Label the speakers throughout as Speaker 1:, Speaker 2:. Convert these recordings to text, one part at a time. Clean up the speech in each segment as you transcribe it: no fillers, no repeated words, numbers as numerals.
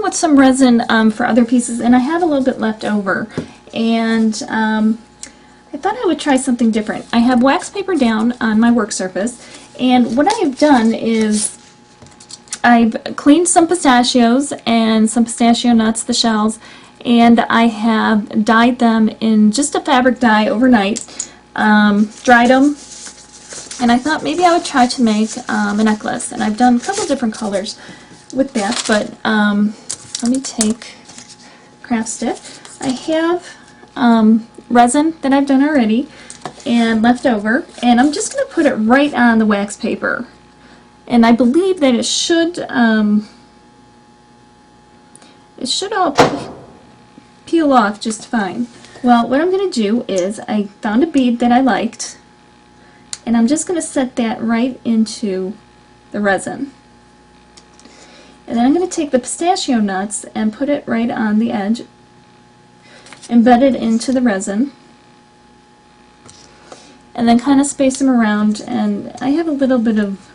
Speaker 1: with some resin for other pieces, and I have a little bit left over, and I thought I would try something different. I have wax paper down on my work surface, and what I have done is I've cleaned some pistachios and some pistachio nuts, the shells, and I have dyed them in just a fabric dye overnight, dried them, and I thought maybe I would try to make a necklace. And I've done a couple different colors with that, but let me take craft stick. I have resin that I've done already and left over, and I'm just going to put it right on the wax paper. And I believe that it should all peel off just fine. Well, what I'm going to do is I found a bead that I liked, and I'm just going to set that right into the resin. And then I'm going to take the pistachio nuts and put it right on the edge, embed it into the resin, and then kind of space them around. And I have a little bit of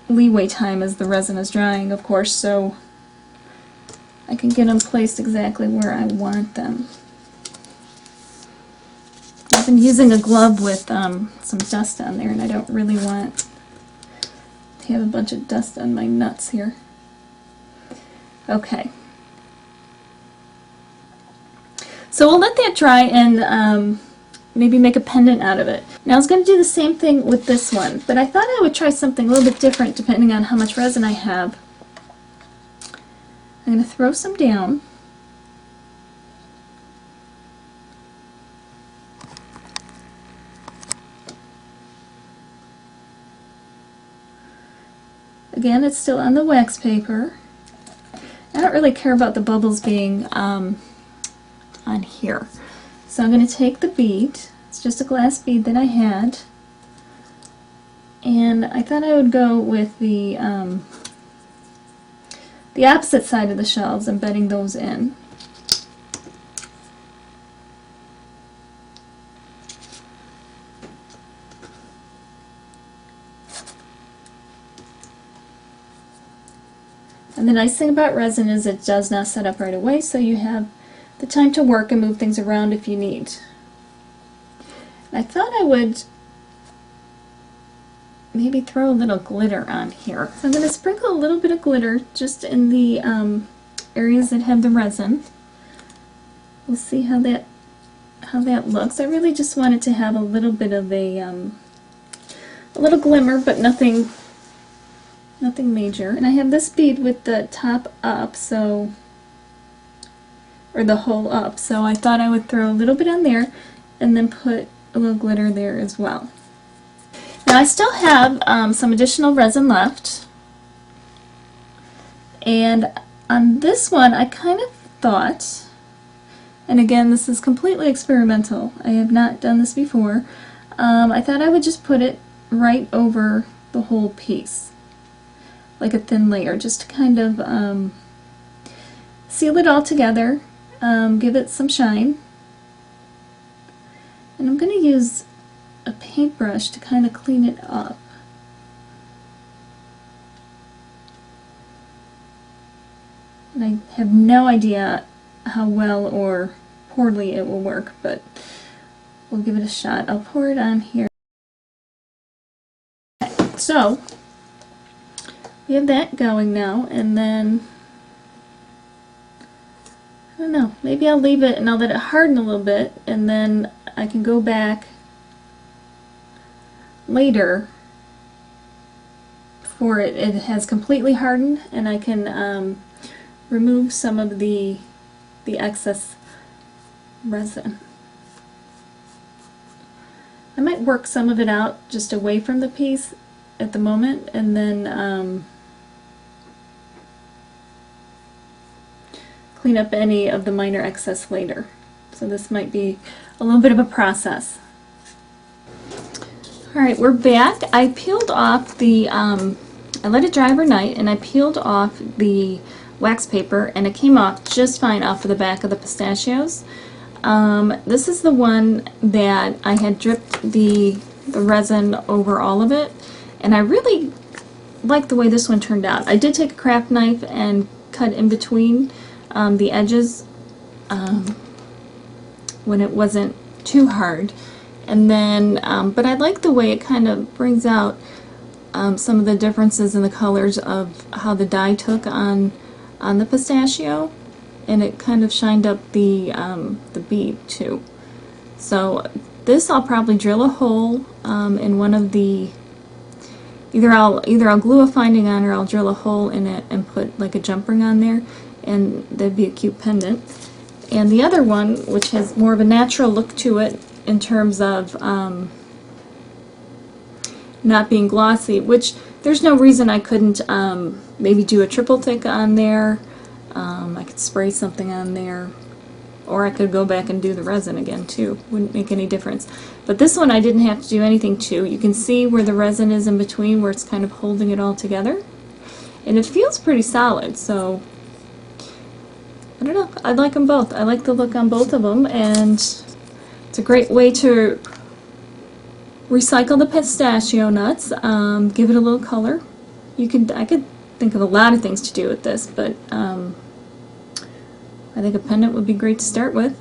Speaker 1: leeway time as the resin is drying, of course, so I can get them placed exactly where I want them. I've been using a glove with some dust on there, and I don't really want to have a bunch of dust on my nuts here. Okay. So we'll let that dry and maybe make a pendant out of it. Now I was going to do the same thing with this one, but I thought I would try something a little bit different depending on how much resin I have. I'm going to throw some down. Again, it's still on the wax paper. I don't really care about the bubbles being on here. So I'm going to take the bead, it's just a glass bead that I had, and I thought I would go with the opposite side of the shells, embedding those in. And the nice thing about resin is it does not set up right away, so you have the time to work and move things around if you need. I thought I would maybe throw a little glitter on here. So I'm going to sprinkle a little bit of glitter just in the areas that have the resin. We'll see how that looks. I really just wanted to have a little bit of a little glimmer, but nothing major. And I have this bead with the top up, so, or the hole up, so I thought I would throw a little bit on there and then put a little glitter there as well. Now I still have some additional resin left, and on this one I kind of thought, and again this is completely experimental, I have not done this before, I thought I would just put it right over the whole piece, like a thin layer, just to kind of seal it all together, give it some shine. And I'm going to use a paintbrush to kind of clean it up. And I have no idea how well or poorly it will work, but we'll give it a shot. I'll pour it on here. So we have that going now, and then I don't know, maybe I'll leave it and I'll let it harden a little bit, and then I can go back later before it has completely hardened, and I can remove some of the excess resin. I might work some of it out just away from the piece at the moment, and then clean up any of the minor excess later. So this might be a little bit of a process. Alright, we're back. I peeled off the, I let it dry overnight, and I peeled off the wax paper, and it came off just fine off of the back of the pistachios. This is the one that I had dripped the resin over all of it, and I really like the way this one turned out. I did take a craft knife and cut in between the edges when it wasn't too hard. And then, but I like the way it kind of brings out some of the differences in the colors of how the dye took on the pistachio, and it kind of shined up the bead too. So this I'll probably drill a hole in one of the, either I'll glue a finding on, or I'll drill a hole in it and put like a jump ring on there, and that'd be a cute pendant. And the other one, which has more of a natural look to it in terms of not being glossy, which there's no reason I couldn't maybe do a triple thick on there. I could spray something on there, or I could go back and do the resin again too. Wouldn't make any difference. But this one I didn't have to do anything to. You can see where the resin is in between, where it's kind of holding it all together. And it feels pretty solid, so I don't know. I like them both. I like the look on both of them, and it's a great way to recycle the pistachio nuts, give it a little color. I could think of a lot of things to do with this, but I think a pendant would be great to start with.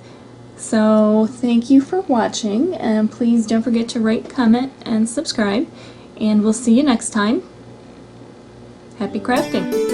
Speaker 1: So thank you for watching, and please don't forget to rate, comment, and subscribe, and we'll see you next time. Happy crafting!